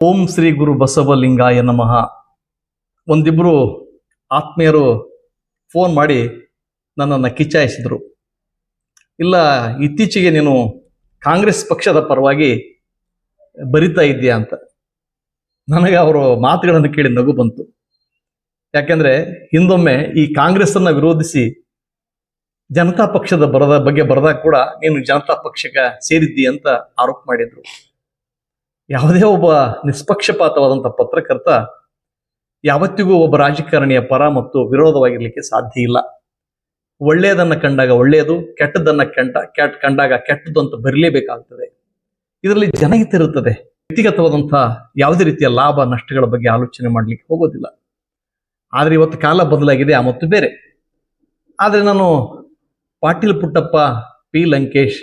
ಓಂ ಶ್ರೀ ಗುರು ಬಸವಲಿಂಗಾಯ ನಮಃ. ಒಂದಿಬ್ಬರು ಆತ್ಮೀಯರು ಫೋನ್ ಮಾಡಿ ನನ್ನನ್ನು ಕಿಚ್ಚಾಯಿಸಿದರು. ಇಲ್ಲ, ಇತ್ತೀಚೆಗೆ ನೀನು ಕಾಂಗ್ರೆಸ್ ಪಕ್ಷದ ಪರವಾಗಿ ಬರಿತಾ ಇದ್ದೀಯಾ ಅಂತ. ನನಗೆ ಅವರು ಮಾತುಗಳನ್ನು ಕೇಳಿ ನಗು ಬಂತು. ಯಾಕೆಂದರೆ ಹಿಂದೊಮ್ಮೆ ಈ ಕಾಂಗ್ರೆಸ್ಸನ್ನು ವಿರೋಧಿಸಿ ಜನತಾ ಪಕ್ಷದ ಬಗ್ಗೆ ಬರೆದಾಗ ಕೂಡ ನೀನು ಜನತಾ ಪಕ್ಷಕ್ಕೆ ಸೇರಿದ್ದಿ ಅಂತ ಆರೋಪ ಮಾಡಿದರು. ಯಾವುದೇ ಒಬ್ಬ ನಿಷ್ಪಕ್ಷಪಾತವಾದಂಥ ಪತ್ರಕರ್ತ ಯಾವತ್ತಿಗೂ ಒಬ್ಬ ರಾಜಕಾರಣಿಯ ಪರ ಮತ್ತು ವಿರೋಧವಾಗಿರ್ಲಿಕ್ಕೆ ಸಾಧ್ಯ ಇಲ್ಲ. ಒಳ್ಳೆಯದನ್ನು ಕಂಡಾಗ ಒಳ್ಳೆಯದು, ಕೆಟ್ಟದ್ದನ್ನು ಕಂಡಾಗ ಕೆಟ್ಟದ್ದು ಅಂತ ಬರಲೇಬೇಕಾಗ್ತದೆ. ಇದರಲ್ಲಿ ಜನಹಿತ ಇರುತ್ತದೆ. ವ್ಯಕ್ತಿಗತವಾದಂಥ ಯಾವುದೇ ರೀತಿಯ ಲಾಭ ನಷ್ಟಗಳ ಬಗ್ಗೆ ಆಲೋಚನೆ ಮಾಡಲಿಕ್ಕೆ ಹೋಗೋದಿಲ್ಲ. ಆದರೆ ಇವತ್ತು ಕಾಲ ಬದಲಾಗಿದೆ, ಆ ಮತ್ತು ಬೇರೆ. ಆದರೆ ನಾನು ಪಾಟೀಲ್ ಪುಟ್ಟಪ್ಪ, ಪಿ ಲಂಕೇಶ್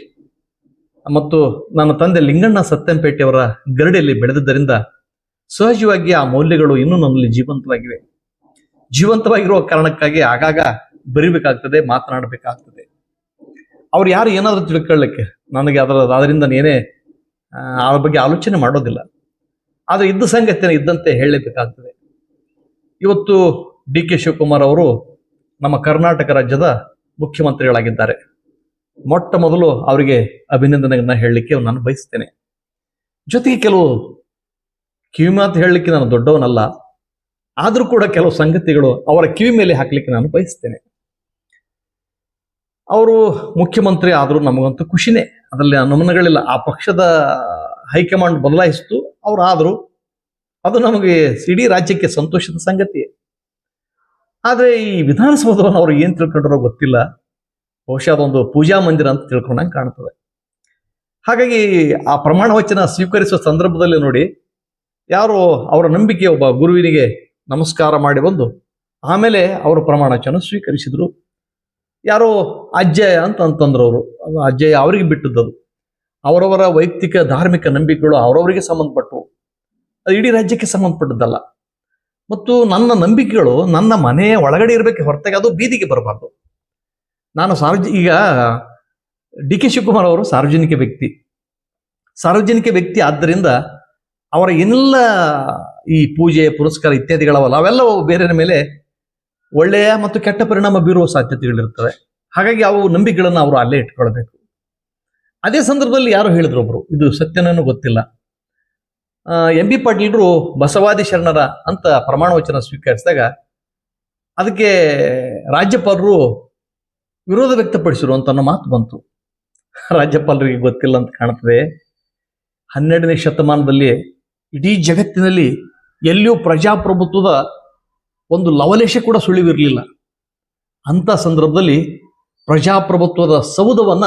ಮತ್ತು ನನ್ನ ತಂದೆ ಲಿಂಗಣ್ಣ ಸತ್ಯಂಪೇಟೆಯವರ ಗರಡಿಯಲ್ಲಿ ಬೆಳೆದಿದ್ದರಿಂದ ಸಹಜವಾಗಿ ಆ ಮೌಲ್ಯಗಳು ಇನ್ನೂ ನನ್ನಲ್ಲಿ ಜೀವಂತವಾಗಿರುವ ಕಾರಣಕ್ಕಾಗಿ ಆಗಾಗ ಬರಿಬೇಕಾಗ್ತದೆ, ಮಾತನಾಡಬೇಕಾಗ್ತದೆ. ಅವ್ರು ಯಾರು ಏನಾದರೂ ತಿಳ್ಕೊಳ್ಳಿಕ್ಕೆ ನನಗೆ ಅದರಿಂದ ಏನೇ ಅದ್ರ ಬಗ್ಗೆ ಆಲೋಚನೆ ಮಾಡೋದಿಲ್ಲ. ಆದರೆ ಇದ್ದ ಸಂಗತಿನ ಇದ್ದಂತೆ ಹೇಳಲೇಬೇಕಾಗ್ತದೆ. ಇವತ್ತು ಡಿ ಕೆ ಶಿವಕುಮಾರ್ ಅವರು ನಮ್ಮ ಕರ್ನಾಟಕ ರಾಜ್ಯದ ಮುಖ್ಯಮಂತ್ರಿಗಳಾಗಿದ್ದಾರೆ. ಮೊಟ್ಟ ಮೊದಲು ಅವರಿಗೆ ಅಭಿನಂದನೆಗಳನ್ನ ಹೇಳಲಿಕ್ಕೆ ನಾನು ಬಯಸ್ತೇನೆ. ಜೊತೆಗೆ ಕೆಲವು ಕಿವಿ ಮಾತು ಹೇಳಲಿಕ್ಕೆ ನಾನು ದೊಡ್ಡವನಲ್ಲ, ಆದರೂ ಕೂಡ ಕೆಲವು ಸಂಗತಿಗಳು ಅವರ ಕಿವಿ ಮೇಲೆ ಹಾಕಲಿಕ್ಕೆ ನಾನು ಬಯಸ್ತೇನೆ. ಅವರು ಮುಖ್ಯಮಂತ್ರಿ ಆದರೂ ನಮಗಂತೂ ಖುಷಿನೇ, ಅದರಲ್ಲಿ ಅನುಮಾನಗಳಿಲ್ಲ. ಆ ಪಕ್ಷದ ಹೈಕಮಾಂಡ್ ಬದಲಾಯಿಸಿತು, ಅವರು ಆದರೂ ಅದು ನಮಗೆ ಇಡೀ ರಾಜ್ಯಕ್ಕೆ ಸಂತೋಷದ ಸಂಗತಿ. ಆದರೆ ಈ ವಿಧಾನಸೌಧವನ್ನು ಅವರು ಏನು ತಿಳ್ಕೊಂಡ್ರೋ ಗೊತ್ತಿಲ್ಲ. ಬಹುಶಃ ಅದೊಂದು ಪೂಜಾ ಮಂದಿರ ಅಂತ ತಿಳ್ಕೊಂಡಂಗೆ ಕಾಣ್ತದೆ. ಹಾಗಾಗಿ ಆ ಪ್ರಮಾಣ ವಚನ ಸ್ವೀಕರಿಸುವ ಸಂದರ್ಭದಲ್ಲಿ ನೋಡಿ, ಯಾರೋ ಅವರ ನಂಬಿಕೆ ಒಬ್ಬ ಗುರುವಿನಿಗೆ ನಮಸ್ಕಾರ ಮಾಡಿ ಬಂದು ಆಮೇಲೆ ಅವರು ಪ್ರಮಾಣ ವಚನ ಸ್ವೀಕರಿಸಿದ್ರು. ಯಾರೋ ಅಜ್ಜಯ ಅಂತಂದ್ರು. ಅವರು ಅಜ್ಜಯ ಅವರಿಗೆ ಬಿಟ್ಟದ್ದು. ಅವರವರ ವೈಯಕ್ತಿಕ ಧಾರ್ಮಿಕ ನಂಬಿಕೆಗಳು ಅವರವರಿಗೆ ಸಂಬಂಧಪಟ್ಟವು, ಅದು ಇಡೀ ರಾಜ್ಯಕ್ಕೆ ಸಂಬಂಧಪಟ್ಟದ್ದಲ್ಲ. ಮತ್ತು ನನ್ನ ನಂಬಿಕೆಗಳು ನನ್ನ ಮನೆಯ ಒಳಗಡೆ ಇರಬೇಕು ಹೊರತಾಗಿ ಅದು ಬೀದಿಗೆ ಬರಬಾರ್ದು. ನಾನು ಈಗ ಡಿ ಕೆ ಶಿವಕುಮಾರ್ ಅವರು ಸಾರ್ವಜನಿಕ ವ್ಯಕ್ತಿ ಆದ್ದರಿಂದ ಅವರ ಏನೆಲ್ಲ ಈ ಪೂಜೆ ಪುರಸ್ಕಾರ ಇತ್ಯಾದಿಗಳವಲ್ಲ, ಅವೆಲ್ಲವೂ ಬೇರೆ ಮೇಲೆ ಒಳ್ಳೆಯ ಮತ್ತು ಕೆಟ್ಟ ಪರಿಣಾಮ ಬೀರುವ ಸಾಧ್ಯತೆಗಳಿರ್ತವೆ. ಹಾಗಾಗಿ ಅವು ನಂಬಿಕೆಗಳನ್ನು ಅವರು ಅಲ್ಲೇ ಇಟ್ಕೊಳ್ಬೇಕು. ಅದೇ ಸಂದರ್ಭದಲ್ಲಿ ಯಾರು ಹೇಳಿದ್ರು ಒಬ್ರು, ಇದು ಸತ್ಯನೇನೋ ಗೊತ್ತಿಲ್ಲ, ಎಂ ಬಿ ಪಾಟೀಲ್ರು ಬಸವಾದಿ ಶರಣರ ಅಂತ ಪ್ರಮಾಣ ವಚನ ಸ್ವೀಕರಿಸಿದಾಗ ಅದಕ್ಕೆ ರಾಜ್ಯಪಾಲರು ವಿರೋಧ ವ್ಯಕ್ತಪಡಿಸಿರು ಅಂತ ಅನ್ನೋ ಮಾತು ಬಂತು. ರಾಜ್ಯಪಾಲರಿಗೆ ಗೊತ್ತಿಲ್ಲ ಅಂತ ಕಾಣ್ತದೆ. 12ನೇ ಶತಮಾನದಲ್ಲಿ ಇಡೀ ಜಗತ್ತಿನಲ್ಲಿ ಎಲ್ಲಿಯೂ ಪ್ರಜಾಪ್ರಭುತ್ವದ ಒಂದು ಲವಲೇಶ ಕೂಡ ಸುಳಿವಿರಲಿಲ್ಲ. ಅಂಥ ಸಂದರ್ಭದಲ್ಲಿ ಪ್ರಜಾಪ್ರಭುತ್ವದ ಸೌಧವನ್ನ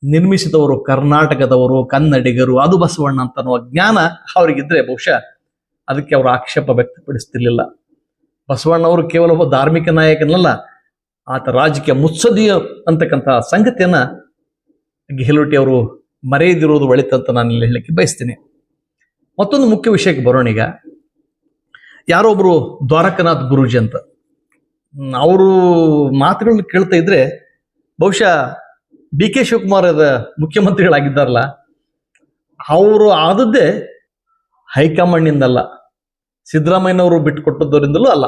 ನಿರ್ಮಿಸಿದವರು ಕರ್ನಾಟಕದವರು, ಕನ್ನಡಿಗರು, ಅದು ಬಸವಣ್ಣ ಅಂತ ಅನ್ನುವ ಜ್ಞಾನ ಅವರಿಗಿದ್ರೆ ಬಹುಶಃ ಅದಕ್ಕೆ ಅವರು ಆಕ್ಷೇಪ ವ್ಯಕ್ತಪಡಿಸ್ತಿರ್ಲಿಲ್ಲ. ಬಸವಣ್ಣವರು ಕೇವಲ ಒಬ್ಬ ಧಾರ್ಮಿಕ ನಾಯಕನಲ್ಲ, ಆತ ರಾಜಕೀಯ ಮುತ್ಸದ್ದಿಯ ಅಂತಕ್ಕಂಥ ಸಂಗತಿಯನ್ನ ಗೆಹ್ಲೋಟಿ ಅವರು ಮರೆಯದಿರೋದು ಒಳಿತಂತ ನಾನು ಇಲ್ಲಿ ಹೇಳಲಿಕ್ಕೆ ಬಯಸ್ತೀನಿ. ಮತ್ತೊಂದು ಮುಖ್ಯ ವಿಷಯಕ್ಕೆ ಬರೋಣ. ಈಗ ಯಾರೋ ಒಬ್ರು ದ್ವಾರಕನಾಥ್ ಗುರೂಜಿ ಅಂತ, ಅವರು ಮಾತುಗಳನ್ನ ಕೇಳ್ತಾ ಇದ್ರೆ ಬಹುಶಃ ಡಿ ಕೆ ಶಿವಕುಮಾರ್ ಮುಖ್ಯಮಂತ್ರಿಗಳಾಗಿದ್ದಾರಲ್ಲ, ಅವರು ಆದದ್ದೇ ಹೈಕಮಾಂಡ್ನಿಂದಲ್ಲ, ಸಿದ್ದರಾಮಯ್ಯನವರು ಬಿಟ್ಟುಕೊಟ್ಟದ್ದವರಿಂದಲೂ ಅಲ್ಲ.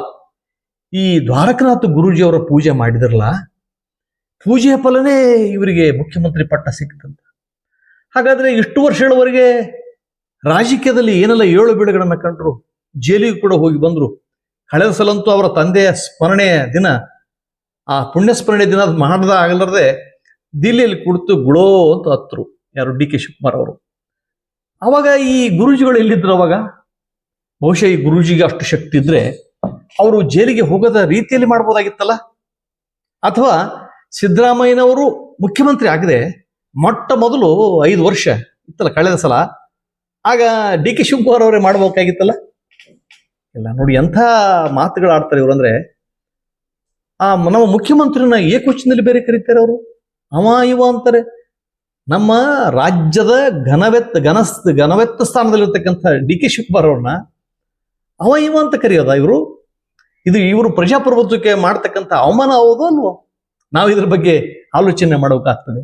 ಈ ದ್ವಾರಕನಾಥ ಗುರೂಜಿಯವರ ಪೂಜೆ ಮಾಡಿದ್ರಲ್ಲ, ಪೂಜೆಯ ಫಲನೇ ಇವರಿಗೆ ಮುಖ್ಯಮಂತ್ರಿ ಪಟ್ಟ ಸಿಕ್ತಂತ. ಹಾಗಾದ್ರೆ ಇಷ್ಟು ವರ್ಷಗಳವರೆಗೆ ರಾಜಕೀಯದಲ್ಲಿ ಏನೆಲ್ಲ ಏಳು ಬೀಳುಗಳನ್ನು ಕಂಡ್ರು, ಜೈಲಿಗೆ ಕೂಡ ಹೋಗಿ ಬಂದ್ರು. ಕಳೆದ ಸಲಂತೂ ಅವರ ತಂದೆಯ ಸ್ಮರಣೆಯ ದಿನ, ಆ ಪುಣ್ಯ ಸ್ಮರಣೆ ದಿನ ಮಾಡದ ಆಗಲಾರದೆ ದಿಲ್ಲಿಯಲ್ಲಿ ಕುಳಿತು ಗುಳೋ ಅಂತ ಹತ್ತರು ಯಾರು, ಡಿ ಕೆ ಶಿವಕುಮಾರ್ ಅವರು. ಅವಾಗ ಈ ಗುರೂಜಿಗಳು ಎಲ್ಲಿದ್ರು? ಅವಾಗ ಬಹುಶಃ ಈ ಗುರೂಜಿಗೆ ಅಷ್ಟು ಶಕ್ತಿ ಇದ್ರೆ ಅವರು ಜೈಲಿಗೆ ಹೋಗದ ರೀತಿಯಲ್ಲಿ ಮಾಡ್ಬೋದಾಗಿತ್ತಲ್ಲ. ಅಥವಾ ಸಿದ್ದರಾಮಯ್ಯನವರು ಮುಖ್ಯಮಂತ್ರಿ ಆಗದೆ ಮೊಟ್ಟ ಮೊದಲು 5 ವರ್ಷ ಇತ್ತಲ್ಲ ಕಳೆದ ಸಲ, ಆಗ ಡಿ ಕೆ ಶಿವಕುಮಾರ್ ಅವರೇ ಮಾಡ್ಬೇಕಾಗಿತ್ತಲ್ಲ. ಇಲ್ಲ ನೋಡಿ ಎಂಥ ಮಾತುಗಳು ಆಡ್ತಾರೆ ಇವರು. ಅಂದ್ರೆ ನಮ್ಮ ಮುಖ್ಯಮಂತ್ರಿನ ಏಕವಚನದಲ್ಲಿ ಬೇರೆ ಕರೀತಾರೆ ಅವರು, ಅವ ಇವ ಅಂತಾರೆ. ನಮ್ಮ ರಾಜ್ಯದ ಘನವೆತ್ತ ಸ್ಥಾನದಲ್ಲಿರ್ತಕ್ಕಂಥ ಡಿ ಕೆ ಶಿವಕುಮಾರ್ ಅವ್ರನ್ನ ಅವ ಇವ ಅಂತ ಕರೆಯೋದ ಇವರು? ಇವರು ಪ್ರಜಾಪ್ರಭುತ್ವಕ್ಕೆ ಮಾಡ್ತಕ್ಕಂಥ ಅವಮಾನ ಹೌದು ಅಲ್ವೋ? ನಾವು ಇದ್ರ ಬಗ್ಗೆ ಆಲೋಚನೆ ಮಾಡಬೇಕಾಗ್ತದೆ.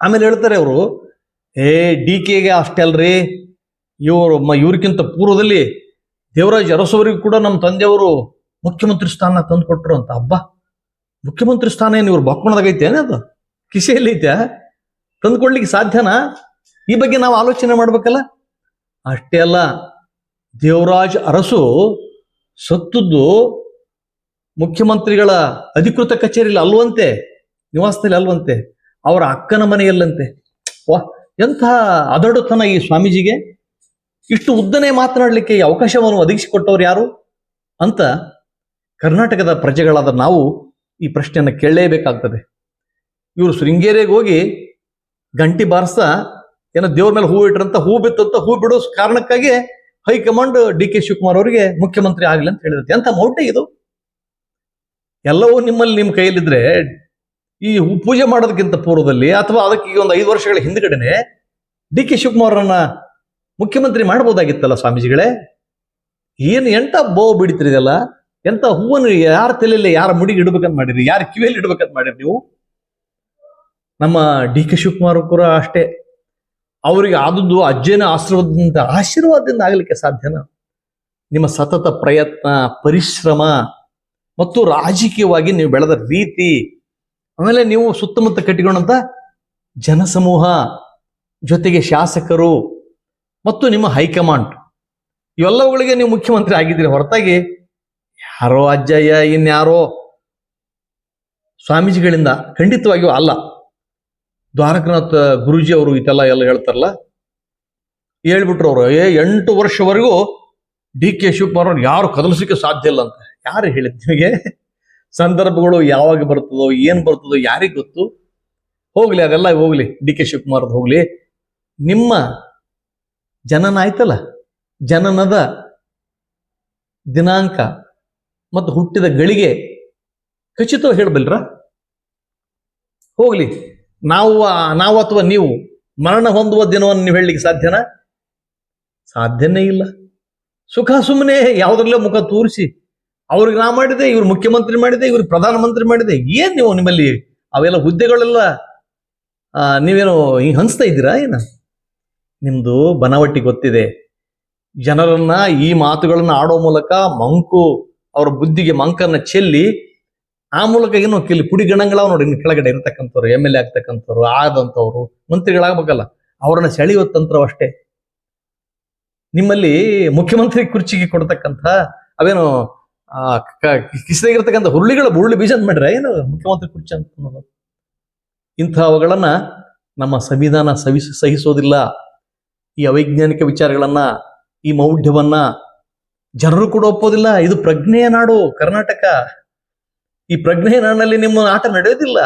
ಆಮೇಲೆ ಹೇಳ್ತಾರೆ ಅವರು, ಡಿ ಕೆಗೆ ಅಷ್ಟೇ ಅಲ್ರಿ, ಇವ್ರಿಗಿಂತ ಪೂರ್ವದಲ್ಲಿ ದೇವರಾಜ್ ಅರಸವರಿಗೂ ಕೂಡ ನಮ್ಮ ತಂದೆಯವರು ಮುಖ್ಯಮಂತ್ರಿ ಸ್ಥಾನ ತಂದು ಕೊಟ್ಟರು ಅಂತ. ಹಬ್ಬ, ಮುಖ್ಯಮಂತ್ರಿ ಸ್ಥಾನ ಏನು ಇವ್ರು ಬಾಕೋಣದಾಗ ಐತೇನೆ, ಅದು ಕಿಸೆಯಲ್ಲಿ ಐತೆ, ತಂದುಕೊಡ್ಲಿಕ್ಕೆ ಸಾಧ್ಯನಾ? ಈ ಬಗ್ಗೆ ನಾವು ಆಲೋಚನೆ ಮಾಡ್ಬೇಕಲ್ಲ. ಅಷ್ಟೇ ಅಲ್ಲ, ದೇವರಾಜ್ ಅರಸು ಸತ್ತದ್ದು ಮುಖ್ಯಮಂತ್ರಿಗಳ ಅಧಿಕೃತ ಕಚೇರಿಯಲ್ಲಿ ಅಲ್ವಂತೆ, ನಿವಾಸದಲ್ಲಿ ಅಲ್ವಂತೆ, ಅವರ ಅಕ್ಕನ ಮನೆಯಲ್ಲಂತೆ. ವಾಹ್, ಎಂಥ ಅದಡುತನ ಈ ಸ್ವಾಮೀಜಿಗೆ! ಇಷ್ಟು ಉದ್ದನೆ ಮಾತನಾಡಲಿಕ್ಕೆ ಈ ಅವಕಾಶವನ್ನು ಒದಗಿಸಿಕೊಟ್ಟವ್ರು ಯಾರು ಅಂತ ಕರ್ನಾಟಕದ ಪ್ರಜೆಗಳಾದ ನಾವು ಈ ಪ್ರಶ್ನೆಯನ್ನು ಕೇಳಲೇಬೇಕಾಗ್ತದೆ. ಇವರು ಶೃಂಗೇರಿಗೆ ಹೋಗಿ ಗಂಟಿ ಬಾರಿಸ್ತಾ ಏನೋ ದೇವ್ರ ಮೇಲೆ ಹೂ ಇಟ್ರಂತ, ಹೂ ಬಿತ್ತಂತ, ಹೂ ಬಿಡೋ ಕಾರಣಕ್ಕಾಗಿ ಹೈಕಮಾಂಡ್ ಡಿ ಕೆ ಶಿವಕುಮಾರ್ ಅವರಿಗೆ ಮುಖ್ಯಮಂತ್ರಿ ಆಗಲಿ ಅಂತ ಹೇಳಿರುತ್ತೆ. ಎಂಥ ಮೌಢ್ಯ ಇದು! ಎಲ್ಲವೂ ನಿಮ್ಮ ಕೈಯಲ್ಲಿದ್ರೆ ಈ ಪೂಜೆ ಮಾಡೋದಕ್ಕಿಂತ ಪೂರ್ವದಲ್ಲಿ ಅಥವಾ ಅದಕ್ಕೆ ಈಗ ಒಂದು 5 ವರ್ಷಗಳ ಹಿಂದ್ಗಡೆನೆ ಡಿ ಕೆ ಶಿವಕುಮಾರನ್ನ ಮುಖ್ಯಮಂತ್ರಿ ಮಾಡ್ಬೋದಾಗಿತ್ತಲ್ಲ ಸ್ವಾಮೀಜಿಗಳೇ. ಏನು ಎಂಟ ಬೋವು ಬಿಡ್ತಿರಿದಲ್ಲ, ಎಂತ ಹೂವನ್ನು ಯಾರ ತಲೆಯಲ್ಲಿ ಯಾರ ಮುಡಿಗೆ ಇಡ್ಬೇಕಂತ ಮಾಡಿರಿ, ಯಾರ ಕಿವಿಯಲ್ಲಿ ಇಡ್ಬೇಕಂತ ಮಾಡಿರಿ ನೀವು? ನಮ್ಮ ಡಿ ಕೆ ಶಿವಕುಮಾರ್ ಕೂಡ ಅಷ್ಟೇ, ಅವರಿಗೆ ಆದದ್ದು ಅಜ್ಜನ ಆಶೀರ್ವಾದದಿಂದ ಆಗಲಿಕ್ಕೆ ಸಾಧ್ಯನಾ? ನಿಮ್ಮ ಸತತ ಪ್ರಯತ್ನ, ಪರಿಶ್ರಮ ಮತ್ತು ರಾಜಕೀಯವಾಗಿ ನೀವು ಬೆಳೆದ ರೀತಿ, ಆಮೇಲೆ ನೀವು ಸುತ್ತಮುತ್ತ ಕಟ್ಟಿಕೊಂಡಂತ ಜನಸಮೂಹ, ಜೊತೆಗೆ ಶಾಸಕರು ಮತ್ತು ನಿಮ್ಮ ಹೈಕಮಾಂಡ್, ಇವೆಲ್ಲವುಗಳಿಗೆ ನೀವು ಮುಖ್ಯಮಂತ್ರಿ ಆಗಿದ್ದೀರಿ ಹೊರತಾಗಿ ಯಾರೋ ಅಜ್ಜಯ್ಯ ಇನ್ಯಾರೋ ಸ್ವಾಮೀಜಿಗಳಿಂದ ಖಂಡಿತವಾಗಿಯೂ ಅಲ್ಲ. ದ್ವಾರಕನಾಥ್ ಗುರೂಜಿ ಅವರು ಇದೆಲ್ಲ ಹೇಳ್ತಾರಲ್ಲ, ಹೇಳ್ಬಿಟ್ರು ಅವರು, 8 ವರ್ಷವರೆಗೂ ಡಿ ಕೆ ಶಿವಕುಮಾರ್ ಅವ್ರು ಯಾರು ಕದಲಿಸಲಿಕ್ಕೆ ಸಾಧ್ಯ ಇಲ್ಲ ಅಂತ. ಯಾರು ಹೇಳಿದ್ ನಿಮಗೆ? ಸಂದರ್ಭಗಳು ಯಾವಾಗ ಬರ್ತದೋ ಏನ್ ಬರ್ತದೋ ಯಾರಿಗ್ ಗೊತ್ತು. ಹೋಗ್ಲಿ, ಅದೆಲ್ಲ ಹೋಗ್ಲಿ, ಡಿ ಕೆ ಶಿವಕುಮಾರ್ ಹೋಗ್ಲಿ. ನಿಮ್ಮ ಜನನ ಆಯ್ತಲ್ಲ, ಜನನದ ದಿನಾಂಕ ಮತ್ತು ಹುಟ್ಟಿದ ಗಳಿಗೆ ಖಚಿತವಾಗಿ ಹೇಳಬಲ್ರ? ಹೋಗ್ಲಿ, ನಾವು ಅಥವಾ ನೀವು ಮರಣ ಹೊಂದುವ ದಿನವನ್ನು ನೀವು ಹೇಳಲಿಕ್ಕೆ ಸಾಧ್ಯನಾ? ಸಾಧ್ಯನೇ ಇಲ್ಲ. ಸುಖ ಸುಮ್ಮನೆ ಯಾವುದ್ರಲ್ಲೇ ಮುಖ ತೋರಿಸಿ ಅವ್ರಿಗೆ ನಾ ಮಾಡಿದೆ, ಇವ್ರು ಮುಖ್ಯಮಂತ್ರಿ ಮಾಡಿದೆ, ಇವ್ರಿಗೆ ಪ್ರಧಾನಮಂತ್ರಿ ಮಾಡಿದೆ, ಏನ್ ನೀವು ನಿಮ್ಮಲ್ಲಿ ಅವೆಲ್ಲ ಹುದ್ದೆಗಳೆಲ್ಲ ನೀವೇನು ಹಿಂಗೆ ಹಂಚ್ತಾ ಇದ್ದೀರಾ ಏನ? ನಿಮ್ದು ಬನವಟ್ಟಿ ಗೊತ್ತಿದೆ. ಜನರನ್ನ ಈ ಮಾತುಗಳನ್ನ ಆಡೋ ಮೂಲಕ ಅವರ ಬುದ್ಧಿಗೆ ಮಂಕನ್ನ ಚೆಲ್ಲಿ ಆ ಮೂಲಕ ಏನು ಪುಡಿ ಗಣಗಳಾವ್ ನೋಡಿ ಕೆಳಗಡೆ ಇರತಕ್ಕಂಥವ್ರು, MLA ಆಗ್ತಕ್ಕಂಥವ್ರು, ಆದಂಥವ್ರು ಮಂತ್ರಿಗಳಾಗಬೇಕಲ್ಲ, ಅವರನ್ನ ಸೆಳೆಯುವ ತಂತ್ರ ಅಷ್ಟೇ. ನಿಮ್ಮಲ್ಲಿ ಮುಖ್ಯಮಂತ್ರಿ ಕುರ್ಚಿಗೆ ಕೊಡ್ತಕ್ಕಂಥ ಅವೇನು ಕಿಸೆಗಿರ್ತಕ್ಕಂಥ ಹುರುಳಿಗಳ ಬುರುಳಿ ಬೀಜ ಅಂತ ಮಾಡ್ರೆ ಏನು ಮುಖ್ಯಮಂತ್ರಿ ಕುರ್ಚಿ ಅಂತ ಅನ್ನೋದು? ಇಂಥವುಗಳನ್ನ ನಮ್ಮ ಸಂವಿಧಾನ ಸಹಿಸೋದಿಲ್ಲ. ಈ ಅವೈಜ್ಞಾನಿಕ ವಿಚಾರಗಳನ್ನ, ಈ ಮೌಢ್ಯವನ್ನ ಜನರು ಕೂಡ ಒಪ್ಪೋದಿಲ್ಲ. ಇದು ಪ್ರಜ್ಞೆಯ ನಾಡು ಕರ್ನಾಟಕ. ಈ ಪ್ರಜ್ಞೆಯ ನಾಡಿನಲ್ಲಿ ನಿಮ್ಮ ಆಟ ನಡೆಯೋದಿಲ್ಲ.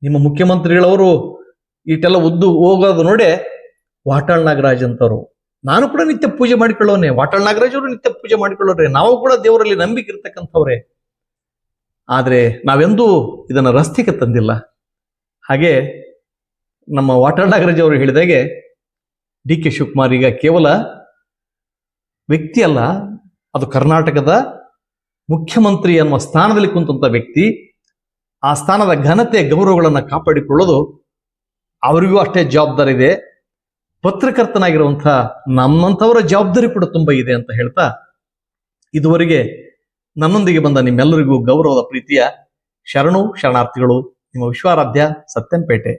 ನಿಮ್ಮ ಮುಖ್ಯಮಂತ್ರಿಗಳವರು ಇಷ್ಟೆಲ್ಲ ಉದ್ದು ಹೋಗೋದು ನೋಡೆ ವಾಟಾಳ್ ನಾಗರಾಜ್ ಅಂತವ್ರು. ನಾನು ಕೂಡ ನಿತ್ಯ ಪೂಜೆ ಮಾಡಿಕೊಳ್ಳೋನೆ, ವಾಟಾಳ್ ನಾಗರಾಜ್ ಅವರು ನಿತ್ಯ ಪೂಜೆ ಮಾಡಿಕೊಳ್ಳೋರೆ, ನಾವು ಕೂಡ ದೇವರಲ್ಲಿ ನಂಬಿಕೆ ಇರ್ತಕ್ಕಂಥವ್ರೆ. ಆದ್ರೆ ನಾವೆಂದೂ ಇದನ್ನ ರಸ್ತೆಗೆ ತಂದಿಲ್ಲ. ಹಾಗೆ ನಮ್ಮ ವಾಟಾಳ್ ನಾಗರಾಜ್ ಅವರು ಹೇಳಿದಾಗೆ ಡಿ ಕೆ ಶಿವಕುಮಾರ್ ಈಗ ಕೇವಲ ವ್ಯಕ್ತಿ ಅಲ್ಲ, ಅದು ಕರ್ನಾಟಕದ ಮುಖ್ಯಮಂತ್ರಿ ಅನ್ನುವ ಸ್ಥಾನದಲ್ಲಿ ಕುಂತಂತ ವ್ಯಕ್ತಿ. ಆ ಸ್ಥಾನದ ಘನತೆ ಗೌರವಗಳನ್ನ ಕಾಪಾಡಿಕೊಳ್ಳೋದು ಅವರಿಗೂ ಅಷ್ಟೇ ಜವಾಬ್ದಾರಿ ಇದೆ. ಪತ್ರಕರ್ತನಾಗಿರುವಂತಹ ನಮ್ಮಂಥವರ ಜವಾಬ್ದಾರಿ ಕೂಡ ತುಂಬಾ ಇದೆ ಅಂತ ಹೇಳ್ತಾ, ಇದುವರೆಗೆ ನನ್ನೊಂದಿಗೆ ಬಂದ ನಿಮ್ಮೆಲ್ಲರಿಗೂ ಗೌರವದ ಪ್ರೀತಿಯ ಶರಣಾರ್ಥಿಗಳು. ನಿಮ್ಮ ವಿಶ್ವಾರಾಧ್ಯ ಸತ್ಯಂಪೇಟೆ.